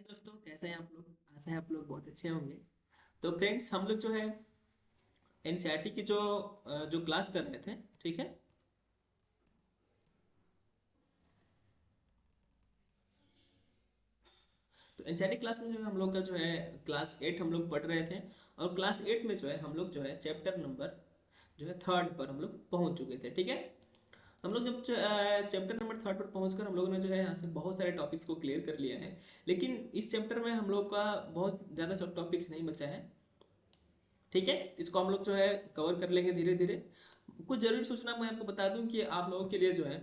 दोस्तों, कैसे हैं आप लोग? आशा है आप लोग बहुत अच्छे होंगे। तो फ्रेंड्स, हम लोग जो है एनसीईआरटी की जो क्लास कर रहे थे, ठीक है। तो एनसीईआरटी क्लास में जो है हम लोग का जो है क्लास 8 हम लोग पढ़ रहे थे। और क्लास 8 में जो है हम लोग जो है चैप्टर नंबर जो है थर्ड पर हम लोग पहुंच चुके थे, ठीक है। हम लोग जब चैप्टर नंबर थर्ड पर पहुंचकर हम लोगों ने जो है यहाँ से बहुत सारे टॉपिक्स को क्लियर कर लिया है। लेकिन इस चैप्टर में हम लोग का बहुत ज़्यादा सब टॉपिक्स नहीं बचा है, ठीक है। इसको हम लोग जो है कवर कर लेंगे धीरे धीरे। कुछ जरूरी सूचना मैं आपको बता दूं कि आप लोगों के लिए जो है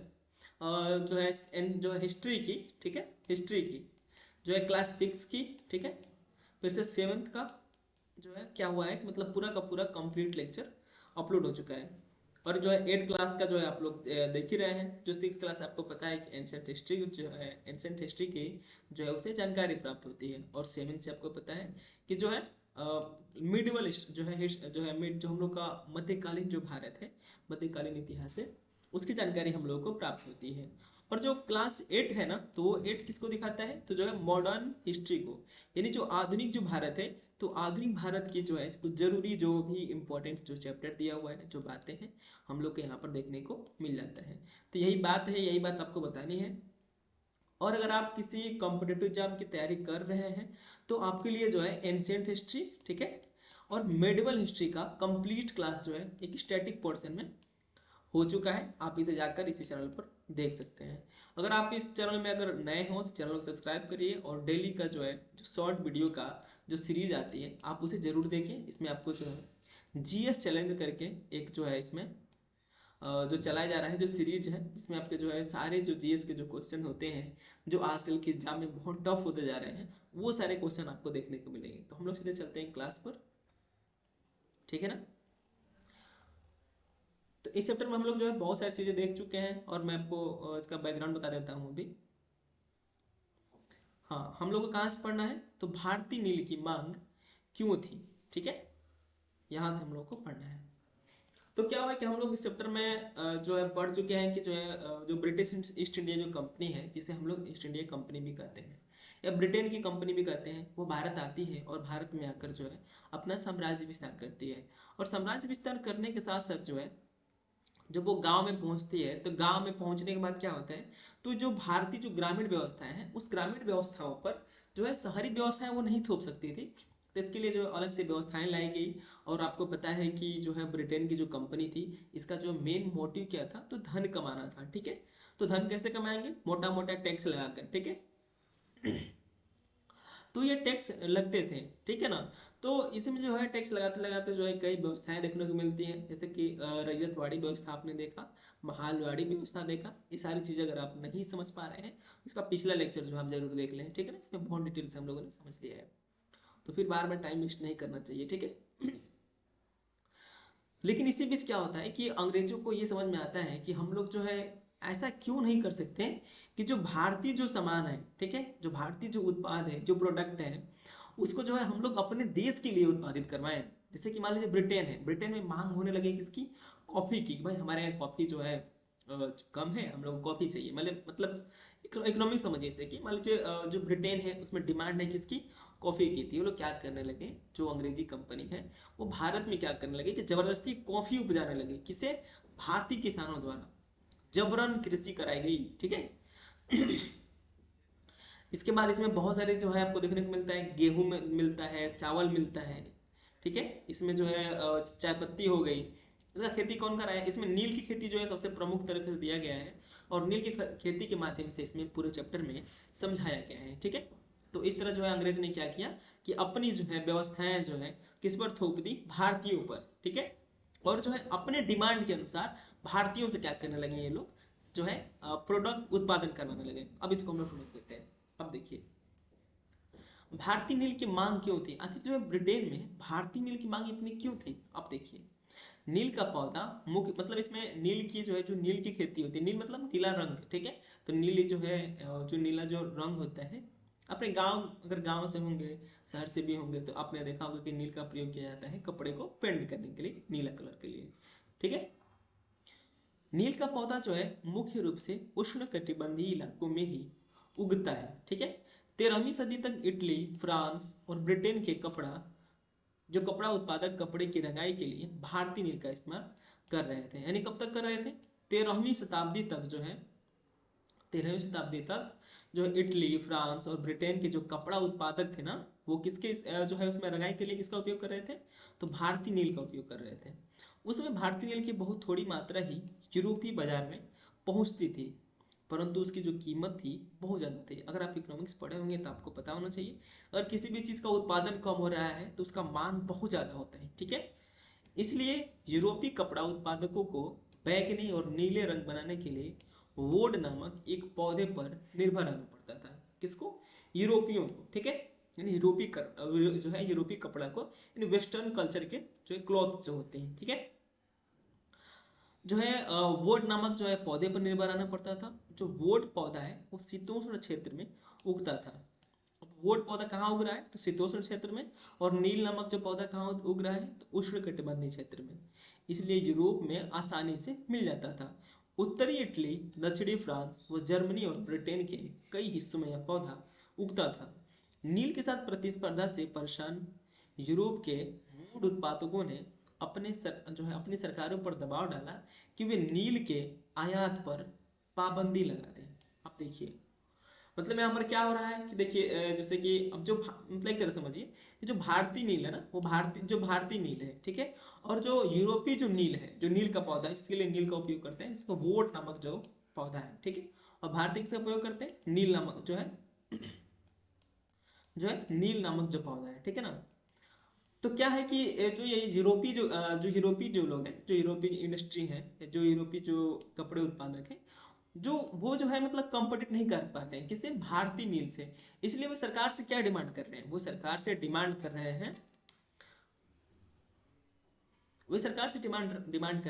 जो है जो है हिस्ट्री की, ठीक है, हिस्ट्री की जो है क्लास 6 की, ठीक है, फिर से सेवन्थ का जो है क्या हुआ है कि मतलब पूरा का पूरा कंप्लीट लेक्चर अपलोड हो चुका है। और जो है 8 क्लास का जो है आप लोग देख ही रहे हैं। जो 6 क्लास आपको पता है कि एंशंट हिस्ट्री जो है एंशंट हिस्ट्री की जो है उसे जानकारी प्राप्त होती है। और 7 से आपको पता है कि जो है मिडिवल जो है जो है जो हम लोग का मध्यकालीन जो भारत है, मध्यकालीन इतिहास है, उसकी जानकारी हम लोगों को प्राप्त होती है। और जो क्लास 8 है ना, तो वो 8 किसको दिखाता है? तो जो है मॉडर्न हिस्ट्री को, यानी जो आधुनिक जो भारत है। तो आधुनिक भारत की जो है कुछ जरूरी जो भी इम्पोर्टेंट जो चैप्टर दिया हुआ है, जो बातें हैं, हम लोग के यहाँ पर देखने को मिल जाता है। तो यही बात है, यही बात आपको बतानी है। और अगर आप किसी कॉम्पिटेटिव एग्जाम की तैयारी कर रहे हैं तो आपके लिए जो है एंशियंट हिस्ट्री, ठीक है, और मेडिवल हिस्ट्री का कंप्लीट क्लास जो है एक स्टैटिक पोर्शन में हो चुका है। आप इसे जाकर इसी चैनल पर देख सकते हैं। अगर आप इस चैनल में अगर नए हो तो चैनल को सब्सक्राइब करिए और डेली का जो है जो शॉर्ट वीडियो का जो सीरीज आती है आप उसे जरूर देखिए। इसमें आपको जो है जीएस चैलेंज करके एक जो है इसमें जो चलाया जा रहा है जो सीरीज है, जिसमें आपके जो है सारे जो जीएस के जो क्वेश्चन होते हैं जो आजकल के एग्जाम में बहुत टफ होते जा रहे हैं, वो सारे क्वेश्चन आपको देखने को मिलेंगे। तो हम लोग सीधे चलते हैं क्लास पर, ठीक है ना। तो इस चैप्टर में हम लोग जो है बहुत सारी चीज़ें देख चुके हैं और मैं आपको इसका बैकग्राउंड बता देता हूँ अभी। हाँ, हम लोग को कहाँ से पढ़ना है? तो भारतीय नील की मांग क्यों थी, ठीक है, यहाँ से हम लोग को पढ़ना है। तो क्या हुआ कि हम लोग इस चैप्टर में जो है पढ़ चुके हैं कि जो है जो ब्रिटिश ईस्ट इंडिया जो कंपनी है, जिसे हम लोग ईस्ट इंडिया कंपनी भी कहते हैं या ब्रिटेन की कंपनी भी कहते हैं, वो भारत आती है और भारत में आकर जो है अपना साम्राज्य विस्तार करती है। और साम्राज्य विस्तार करने के साथ साथ जो है जब वो गांव में पहुंचती है तो गांव में पहुंचने के बाद क्या होता है? तो जो भारतीय जो ग्रामीण व्यवस्थाएं हैं उस ग्रामीण व्यवस्थाओं पर जो है शहरी व्यवस्थाएं वो नहीं थोप सकती थी। तो इसके लिए जो अलग से व्यवस्थाएं लाई गई। और आपको पता है कि जो है ब्रिटेन की जो कंपनी थी, इसका जो मेन मोटिव क्या था? तो धन कमाना था, ठीक है। तो धन कैसे कमाएंगे? मोटा मोटा टैक्स लगाकर, ठीक है। तो ये टैक्स लगते थे, ठीक है ना। तो इसमें जो है टैक्स लगाते लगाते जो है कई व्यवस्थाएं देखने को मिलती हैं, जैसे कि रैयतवाड़ी व्यवस्था आपने देखा, महालवाड़ी व्यवस्था देखा। ये सारी चीज़ें अगर आप नहीं समझ पा रहे हैं, इसका पिछला लेक्चर जो आप जरूर देख लें, ठीक है ना। इसमें बहुत डिटेल से हम लोगों ने समझ लिया है, तो फिर बार बार टाइम वेस्ट नहीं करना चाहिए, ठीक है। लेकिन इसी बीच क्या होता है कि अंग्रेजों को ये समझ में आता है कि हम लोग जो है ऐसा क्यों नहीं कर सकते कि जो भारतीय जो सामान है, ठीक है, जो भारतीय जो उत्पाद है, जो प्रोडक्ट है, उसको जो है हम लोग अपने देश के लिए उत्पादित करवाएं। जैसे कि मान लीजिए ब्रिटेन है, ब्रिटेन में मांग होने लगी किसकी? कॉफ़ी की। भाई हमारे यहाँ कॉफ़ी जो है कम है, हम लोग को कॉफ़ी चाहिए। मतलब इकोनॉमिक समझिए इसे कि मान लीजिए जो ब्रिटेन है उसमें डिमांड है किसकी? कॉफ़ी की थी। वो लोग क्या करने लगे, जो अंग्रेजी कंपनी है वो भारत में क्या करने लगे कि जबरदस्ती कॉफ़ी उपजाने लगे। किसे? भारतीय किसानों द्वारा जबरन कृषि कराई गई, ठीक है। इसके बाद इसमें बहुत सारे जो है आपको देखने को मिलता है, गेहूं में मिलता है, चावल मिलता है, ठीक है। इसमें जो है चाय पत्ती हो गई। इसका खेती कौन कर रहा है? इसमें नील की खेती जो है सबसे प्रमुख तरीके से दिया गया है। और नील की खेती के माध्यम से इसमें पूरे चैप्टर में समझाया गया है, ठीक है। तो इस तरह जो है अंग्रेज ने क्या किया कि अपनी जो है व्यवस्थाएं जो है किस पर थोप दी? भारतीयों पर, ठीक है। और जो है अपने डिमांड के अनुसार भारतीयों से क्या करने लगे ये लोग? जो है प्रोडक्ट उत्पादन करवाने लगे। अब इसको हम लोग समझ लेते हैं। अब देखिए, भारतीय नील की मांग क्यों थी? आखिर जो है ब्रिटेन में भारतीय नील की मांग इतनी क्यों थी? अब देखिए, नील का पौधा मुख्य मतलब इसमें नील की जो है जो नील की खेती होती है, नील मतलब नीला रंग, ठीक है। तो नीली जो है जो नीला जो रंग होता है, अपने गांव अगर गांव से होंगे, शहर से भी होंगे, तो आपने देखा होगा कि नील का प्रयोग किया जाता है कपड़े को पेंट करने के लिए, नीला कलर के लिए, ठीक है। नील का पौधा जो है मुख्य रूप से उष्ण कटिबंधीय इलाकों में ही उगता है। ठीक है, 13वीं सदी तक इटली, फ्रांस और ब्रिटेन के कपड़ा उत्पादक कपड़े की रंगाई के लिए भारतीय नील का इस्तेमाल कर रहे थे। यानी कब तक कर रहे थे? 13वीं शताब्दी तक जो है, 13वीं शताब्दी तक जो है इटली, फ्रांस और ब्रिटेन के जो कपड़ा उत्पादक थे ना, वो किसके जो है उसमें रंगाई के लिए किसका उपयोग कर रहे थे? तो भारतीय नील का उपयोग कर रहे थे। उसमें भारतीय नील की बहुत थोड़ी मात्रा ही यूरोपीय बाजार में पहुंचती थी, परंतु उसकी जो कीमत थी बहुत ज़्यादा थी। अगर आप इकोनॉमिक्स पढ़े होंगे तो आपको पता होना चाहिए, अगर किसी भी चीज़ का उत्पादन कम हो रहा है तो उसका मांग बहुत ज़्यादा होता है। ठीक है, इसलिए यूरोपीय कपड़ा उत्पादकों को बैंगनी और नीले रंग बनाने के लिए वोड नामक एक पौधे पर निर्भर रहना पड़ता था। किसको? यूरोपियों को। ठीक है, यानी जो है यूरोपीय कपड़ा को, यानी वेस्टर्न कल्चर के जो है क्लॉथ जो होते हैं, ठीक है, जो है वोड नामक जो है पौधे पर निर्भर रहना पड़ता था। जो वोड पौधा है वो शीतोष्ण क्षेत्र में उगता था। अब वोड पौधा कहाँ उग रहा है? तो शीतोष्ण क्षेत्र में। और नील नामक जो पौधा कहाँ उग रहा है? तो उष्णकटिबंधीय क्षेत्र में। इसलिए यूरोप में आसानी से मिल जाता था। उत्तरी इटली, दक्षिणी फ्रांस व जर्मनी और ब्रिटेन के कई हिस्सों में यह पौधा उगता था। नील के साथ प्रतिस्पर्धा से परेशान यूरोप के वुड उत्पादकों ने अपनी सरकारों पर दबाव डाला कि वे नील के आयात पर पाबंदी लगा दें। अब देखिए, मतलब यहाँ पर क्या हो रहा है कि देखिए जैसे कि अब मतलब एक तरह समझिए कि जो भारतीय नील है ना, वो भारतीय नील है। ठीक है, और जो यूरोपीय जो नील है, जो नील का पौधा है, इसके लिए नील का उपयोग करते हैं, इसको वोट नामक जो पौधा है। ठीक है, और भारतीय किसका उपयोग करते हैं? नील नामक नील नामक जो पौधा है। ठीक है ना, तो क्या है कि जो यूरोपीय जो लोग हैं, जो यूरोपीय इंडस्ट्री है, जो यूरोपीय जो कपड़े उत्पादक हैं, वो जो है मतलब कॉम्पिटिट नहीं कर पा रहे हैं किससे? भारतीय नील से। इसलिए वो सरकार से क्या डिमांड कर रहे हैं? वो सरकार से डिमांड कर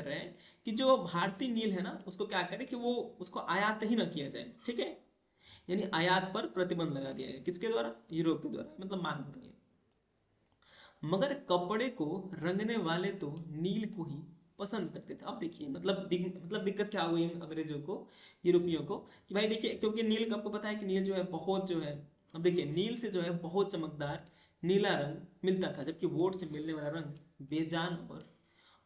रहे हैं कि जो भारतीय नील है ना, उसको क्या करें कि वो उसको आयात ही ना किया जाए। ठीक है, यानी आयात पर प्रतिबंध लगा दिया जाए। किसके द्वारा? यूरोप के द्वारा, मतलब मांग हो रही है। मगर कपड़े को रंगने वाले तो नील को ही पसंद करते थे। अब देखिए मतलब दिक्कत क्या हुई अंग्रेजों को, यूरोपियों को, कि भाई देखिए, क्योंकि नील आपको पता है कि नील जो है बहुत जो है, अब देखिए नील से जो है बहुत चमकदार नीला रंग मिलता था, जबकि वोट से मिलने वाला रंग बेजान और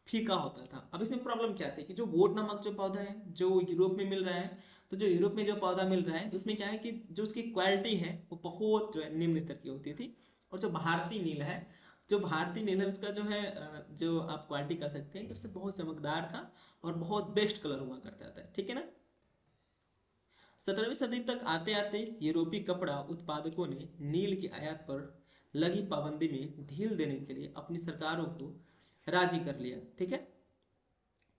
फीका होता था। अब इसमें प्रॉब्लम क्या थी कि जो वोट नामक जो पौधा है जो यूरोप में मिल रहा है, तो जो यूरोप में जो पौधा मिल रहा है उसमें क्या है कि जो उसकी क्वालिटी है वो बहुत जो है निम्न स्तर की होती थी। और जो भारतीय नील है उसका जो है जो आप क्वालिटी कह सकते हैं, सबसे बहुत चमकदार था और बहुत बेस्ट कलर हुआ करता था। ठीक है ना, 17वीं सदी तक आते आते यूरोपीय कपड़ा उत्पादकों ने नील की आयात पर लगी पाबंदी में ढील देने के लिए अपनी सरकारों को राजी कर लिया। ठीक है,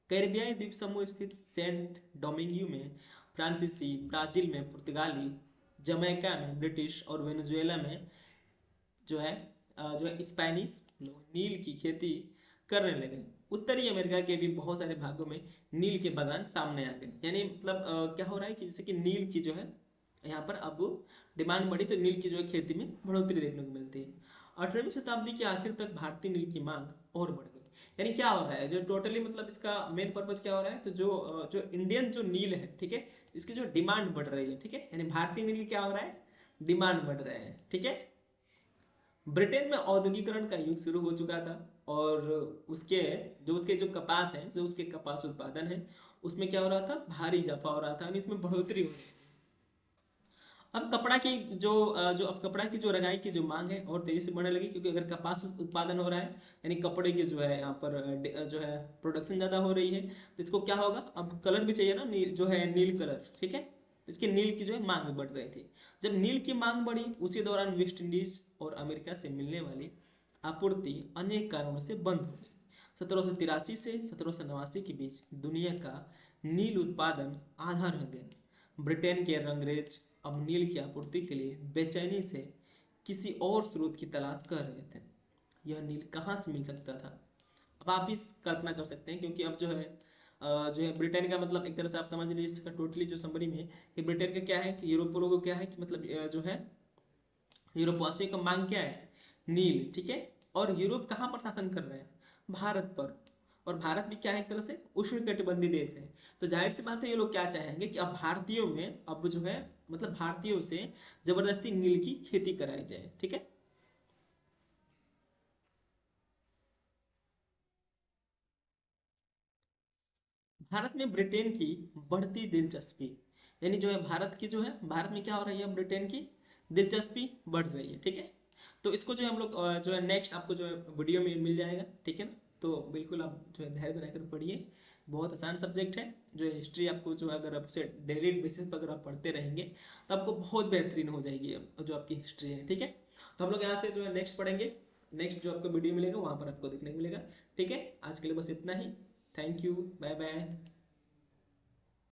कैरिबियाई द्वीप समूह स्थित सेंट डोमिंगियो में फ्रांसीसी, ब्राजील में पुर्तगाली, जमैका में ब्रिटिश और वेनेजुएला में जो है स्पेनिश लोग नील की खेती करने लगे। उत्तरी अमेरिका के भी बहुत सारे भागों में नील के बागान सामने आ गए। यानी मतलब क्या हो रहा है कि जैसे कि नील की जो है यहाँ पर अब डिमांड बढ़ी, तो नील की जो है खेती में बढ़ोतरी देखने को मिलती है। 18वीं शताब्दी के आखिर तक भारतीय नील की मांग और बढ़ गई। यानी क्या हो रहा है, जो टोटली मतलब इसका मेन पर्पज क्या हो रहा है, तो जो इंडियन जो नील है, ठीक है, इसकी जो डिमांड बढ़ रही है। ठीक है, यानी भारतीय नील क्या हो रहा है? डिमांड बढ़ रहा है। ठीक है, ब्रिटेन में औद्योगिकरण का युग शुरू हो चुका था, और उसके जो कपास है, जो उसके कपास उत्पादन है, उसमें क्या हो रहा था? भारी इजाफा हो रहा था, यानी इसमें बढ़ोतरी हो रही थी। अब कपड़ा की अब कपड़ा की जो रंगाई की जो मांग है और तेजी से बढ़ने लगी, क्योंकि अगर कपास उत्पादन हो रहा है, यानी कपड़े की जो है यहाँ पर जो है प्रोडक्शन ज़्यादा हो रही है, तो इसको क्या होगा? अब कलर भी चाहिए ना, जो है नील कलर। ठीक है, इसकी नील की जो है मांग भी बढ़ रही थी। जब नील की मांग बढ़ी, उसी दौरान वेस्ट इंडीज और अमेरिका से मिलने वाली आपूर्ति अनेक कारणों से बंद हो गई। 1783 से 1789 के बीच दुनिया का नील उत्पादन आधा रह गया। ब्रिटेन के अंग्रेज अब नील की आपूर्ति के लिए बेचैनी से किसी और स्रोत की तलाश कर रहे थे। यह नील कहाँ से मिल सकता था? अब आप भी कल्पना कर सकते हैं, क्योंकि अब जो है ब्रिटेन का मतलब एक तरह से आप समझ लीजिए इसका टोटली जो समरी में कि ब्रिटेन का क्या है कि यूरोपियों को क्या है कि मतलब जो है यूरोपवासियों का मांग क्या है? नील। ठीक है, और यूरोप कहाँ पर शासन कर रहे हैं? भारत पर। और भारत भी क्या है, एक तरह से उष्णकटिबंधीय देश है। तो जाहिर सी बात है ये लोग क्या चाहेंगे कि अब भारतीयों में अब जो है मतलब भारतीयों से जबरदस्ती नील की खेती कराई जाए। ठीक है। भारत में ब्रिटेन की बढ़ती दिलचस्पी, यानी जो है भारत की जो है भारत में क्या हो रही है, ब्रिटेन की दिलचस्पी बढ़ रही है। ठीक है। तो इसको जो है हम लोग जो है नेक्स्ट आपको जो है वीडियो में मिल जाएगा। ठीक है ना। तो बिल्कुल आप जो है धैर्य बनाकर पढ़िए। बहुत आसान सब्जेक्ट है। जो है हिस्ट्री आपको जो है अगर आप उसे डेली बेसिस पर अगर आप पढ़ते रहेंगे तो आपको बहुत बेहतरीन हो जाएगी जो आपकी हिस्ट्री है। ठीक है। तो हम लोग यहाँ से जो है नेक्स्ट पढ़ेंगे। नेक्स्ट जो आपको वीडियो मिलेगा वहाँ पर आपको देखने को मिलेगा। ठीक है। आज के लिए बस इतना ही। Thank you. Bye bye.